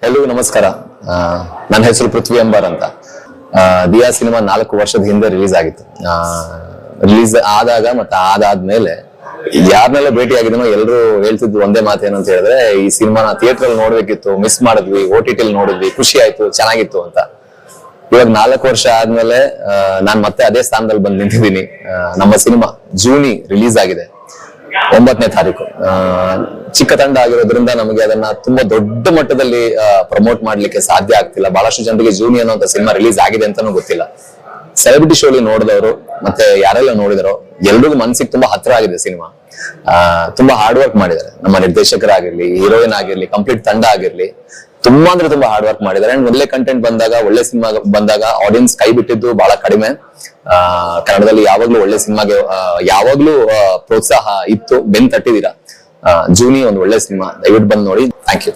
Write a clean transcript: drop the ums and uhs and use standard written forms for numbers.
ಎಲ್ರಿಗೂ ನಮಸ್ಕಾರ. ನನ್ನ ಹೆಸರು ಪೃಥ್ವಿ ಅಂಬಾರ್ ಅಂತ. ದಿಯಾ ಸಿನಿಮಾ 4 ವರ್ಷದ ಹಿಂದೆ ರಿಲೀಸ್ ಆಗಿತ್ತು. ರಿಲೀಸ್ ಆದಾಗ ಮತ್ತೆ ಅದಾದ್ಮೇಲೆ ಯಾರನ್ನೆಲ್ಲ ಭೇಟಿ ಆಗಿದನೋ ಎಲ್ಲರೂ ಹೇಳ್ತಿದ್ರು ಒಂದೇ ಮಾತೇನು ಅಂತ ಹೇಳಿದ್ರೆ, ಈ ಸಿನಿಮಾನ ಥಿಯೇಟರ್ ಅಲ್ಲಿ ನೋಡ್ಬೇಕಿತ್ತು, ಮಿಸ್ ಮಾಡಿದ್ವಿ, OTT ನೋಡಿದ್ವಿ, ಖುಷಿ ಆಯ್ತು, ಚೆನ್ನಾಗಿತ್ತು ಅಂತ. ಇವಾಗ 4 ವರ್ಷ ಆದ್ಮೇಲೆ ನಾನ್ ಮತ್ತೆ ಅದೇ ಸ್ಥಾನದಲ್ಲಿ ಬಂದು ನಿಂತಿದ್ದೀನಿ. ನಮ್ಮ ಸಿನಿಮಾ ಜೂನಿ ರಿಲೀಸ್ ಆಗಿದೆ 9ನೇ ತಾರೀಕು. ಚಿಕ್ಕ ತಂಡ ಆಗಿರೋದ್ರಿಂದ ನಮಗೆ ಅದನ್ನ ತುಂಬಾ ದೊಡ್ಡ ಮಟ್ಟದಲ್ಲಿ ಪ್ರಮೋಟ್ ಮಾಡ್ಲಿಕ್ಕೆ ಸಾಧ್ಯ ಆಗ್ತಿಲ್ಲ. ಬಹಳಷ್ಟು ಜನರಿಗೆ ಜೂನಿ ಅನ್ನೋಂತ ಸಿನಿಮಾ ರಿಲೀಸ್ ಆಗಿದೆ ಅಂತಾನೂ ಗೊತ್ತಿಲ್ಲ. ಸೆಲೆಬ್ರಿಟಿ ಶೋಲಿ ನೋಡಿದವರು ಮತ್ತೆ ಯಾರೆಲ್ಲ ನೋಡಿದಾರೋ ಎಲ್ರಿಗೂ ಮನ್ಸಿಗೆ ತುಂಬಾ ಹತ್ರ ಆಗಿದೆ ಸಿನಿಮಾ. ತುಂಬಾ ಹಾರ್ಡ್ ವರ್ಕ್ ಮಾಡಿದ್ದಾರೆ ನಮ್ಮ ನಿರ್ದೇಶಕರಾಗಿರ್ಲಿ, ಹೀರೋಯಿನ್ ಆಗಿರ್ಲಿ, ಕಂಪ್ಲೀಟ್ ತಂಡ ಆಗಿರ್ಲಿ. ತುಂಬಾ ಅಂದ್ರೆ ತುಂಬಾ ಹಾರ್ಡ್ ವರ್ಕ್ ಮಾಡಿದ್ದಾರೆ. ಅಂಡ್ ಒಳ್ಳೆ ಕಂಟೆಂಟ್ ಬಂದಾಗ, ಒಳ್ಳೆ ಸಿನಿಮಾ ಬಂದಾಗ ಆಡಿಯನ್ಸ್ ಕೈ ಬಿಟ್ಟಿದ್ದು ಬಹಳ ಕಡಿಮೆ. ಕನ್ನಡದಲ್ಲಿ ಯಾವಾಗ್ಲೂ ಒಳ್ಳೆ ಸಿನಿಮಾಗೆ ಯಾವಾಗ್ಲೂ ಪ್ರೋತ್ಸಾಹ ಇತ್ತು. ಬೆನ್ ತಟ್ಟಿದೀರಾ. ಜೂನಿ ಒಂದು ಒಳ್ಳೆ ಸಿನಿಮಾ, ದಯವಿಟ್ಟು ಬಂದು ನೋಡಿ. Thank you.